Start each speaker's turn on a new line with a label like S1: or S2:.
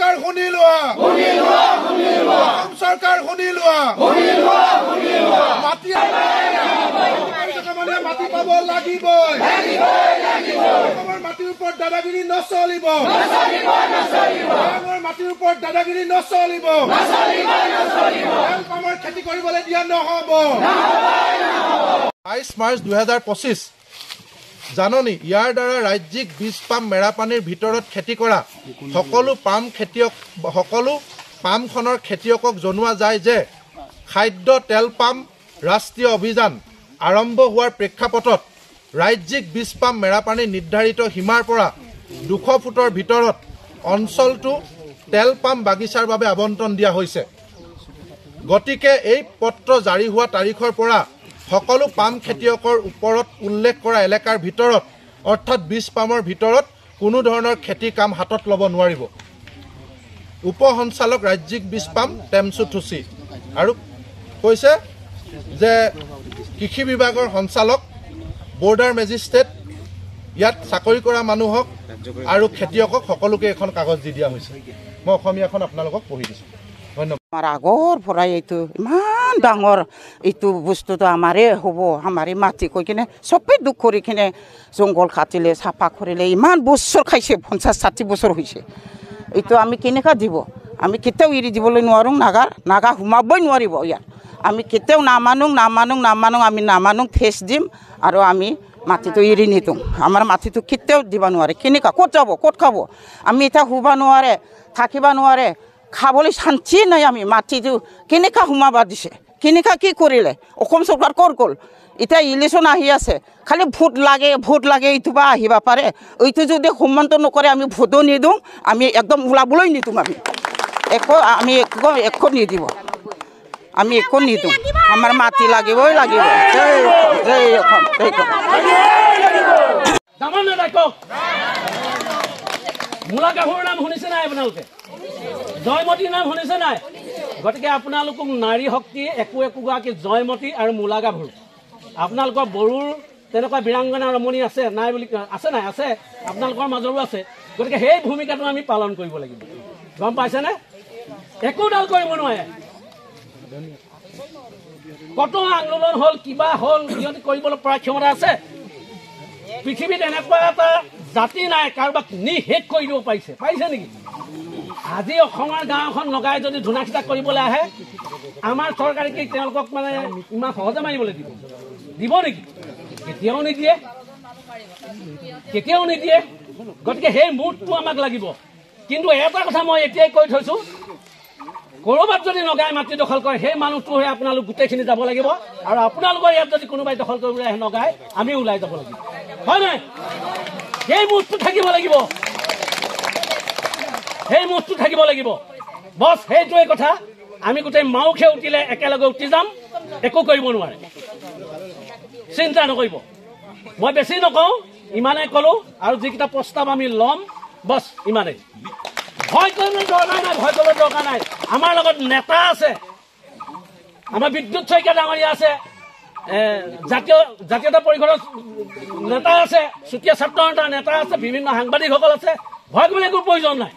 S1: सरकार শুনি লোৱা सरकार শুনি লোৱা মাটি মাটি পাব লাগিবই মাটিৰ ওপৰত দাদাগিৰি নচলিব মাটিৰ ওপৰত দাদাগিৰি নচলিব আমাৰ খেতি কৰিবলৈ দিয়া নহ'ব 22 মাৰ্চ 2025 জাননী ইয়াৰ দ্বাৰা ৰাজ্যিক বীজ পাম মেৰাপানীৰ ভিতৰত খেতি কৰা সকলো পামখনৰ খেতিয়কক জনোৱা যায় যে খাদ্য তেল পাম ৰাষ্ট্ৰীয় অভিযান আৰম্ভ হোৱাৰ প্ৰেক্ষাপটত ৰাজ্যিক বীজ পাম মেৰাপানী নিৰ্ধাৰিত সীমাৰ পৰা 200 ফুটৰ ভিতৰত অঞ্চলটো তেল পাম বাগিচাৰ বাবে আবণ্টন দিয়া হৈছে গতিকে এই পত্ৰ জাৰি হোৱা তাৰিখৰ পৰা সকলো পাম খেতিয়কৰ ওপৰত উল্লেখ কৰা এলেকাৰ ভিতৰত অৰ্থাৎ বীজ পামৰ ভিতৰত কোনো ধৰণৰ খেতি কাম হাতত ল'ব নোৱাৰিব উপ সঞ্চালক ৰাজ্যিক বীজ পাম টেমছু থুচি আৰু কৈছে যে কৃষি বিভাগৰ সঞ্চালক বৰ্ডাৰ মেজিষ্ট্ৰেট ইয়াত চাকৰি কৰা মানুহক আৰু খেতিয়কক সকলোকে এখন কাগজ দি দিয়া হৈছে মই অসমীয়াখন আপোনালোকক পঢ়ি দিছোঁ
S2: আমাৰ আগৰ পৰাই এইটো ইমান ডাঙৰ এইটো বস্তুটো আমাৰে হ'ব আমাৰে মাটি কৈ কিনে চবেই দুখ কৰি কিনে জংঘল কাটিলে চাফা কৰিলে ইমান বছৰ খাইছে 50-60 বছৰ হৈছে এইটো আমি কেনেকৈ দিব আমি কেতিয়াও এৰি দিবলৈ নোৱাৰোঁ নাগা সোমাবই নোৱাৰিব ইয়াত আমি কেতিয়াও নামানো আমি নামানো ঠেচ দিম আৰু আমি মাটিটো এৰি নিদিওঁ আমাৰ মাটিটো কেতিয়াও দিব নোৱাৰে কেনেকুৱা ক'ত যাব ক'ত খাব আমি এতিয়া শুব নোৱাৰে থাকিব নোৱাৰে খাবলৈ শান্তি নাই আমি মাটিটো কেনেকুৱা সোমাবা দিছে কেনেকুৱা কি কৰিলে অসম চৰকাৰ ক'ৰ গ'ল এতিয়া ইলেকশ্যন আহি আছে খালি ভোট লাগে এইটো বা আহিব পাৰে এইটো যদি সন্মান নকৰে আমি ভোটো নিদিওঁ আমি একদম ওলাবলৈ নিদিওঁ আমি একো নিদিব আমি একো নিদিওঁ আমাৰ মাটি লাগিবই লাগিব
S3: মূলা গাভৰুৰ নাম শুনিছে নাই আপোনালোকে জয়মতীৰ নাম শুনিছে নাই গতিকে আপোনালোকক নাৰী শক্তি একোগৰাকী জয়মতী আৰু মূলা গাভৰু আপোনালোকৰ বড়োৰ তেনেকুৱা বীৰাংগনা ৰমণী আছে নাই বুলি আছে আপোনালোকৰ মাজৰো আছে গতিকে সেই ভূমিকাটো আমি পালন কৰিব লাগিব গম পাইছেনে একোডাল কৰিব নোৱাৰে কত আন্দোলন হ'ল কিবা হ'ল সিহঁতি কৰিবলৈ পৰা ক্ষমতা আছে পৃথিৱীত এনেকুৱা এটা জাতি নাই কাৰোবাক নিশেষ কৰি দিব পাৰিছে নেকি আজি অসমৰ গাঁও এখন লগাই যদি ধূনা খিতা কৰিবলৈ আহে আমাৰ চৰকাৰে কি তেওঁলোকক মানে ইমান সহজে মাৰিবলৈ দিব নেকি কেতিয়াও নিদিয়ে গতিকে সেই মুহূৰ্তটো আমাক লাগিব কিন্তু এটা কথা মই এতিয়াই কৈ থৈছোঁ ক'ৰবাত যদি নগাই মাটি দখল কৰে সেই মানুহটোহে আপোনালোক গোটেইখিনি যাব লাগিব আৰু আপোনালোকৰ ইয়াত যদি কোনোবাই দখল কৰিবলৈ আহে নগাই আমি ওলাই যাব লাগিব হয় নাই সেই মুহূৰ্তটো থাকিব লাগিব বছ সেইটোৱে কথা আমি গোটেই মাউখে উঠিলে একেলগে উঠি যাম একো কৰিব নোৱাৰে চিন্তা নকৰিব মই বেছি নকওঁ ইমানে ক'লো আৰু যিকেইটা প্ৰস্তাৱ আমি ল'ম বছ ইমানেই ভয় কৰিবলৈ দৰকাৰ নাই আমাৰ লগত নেতা আছে আমাৰ বিদ্যুৎ শইকীয়া ডাঙৰীয়া আছে জাতীয়তা পৰিষদৰ নেতা আছে চুতীয়া ছাত্ৰ নেতা আছে বিভিন্ন সাংবাদিকসকল আছে ভয় কৰিবলৈ একো প্ৰয়োজন নাই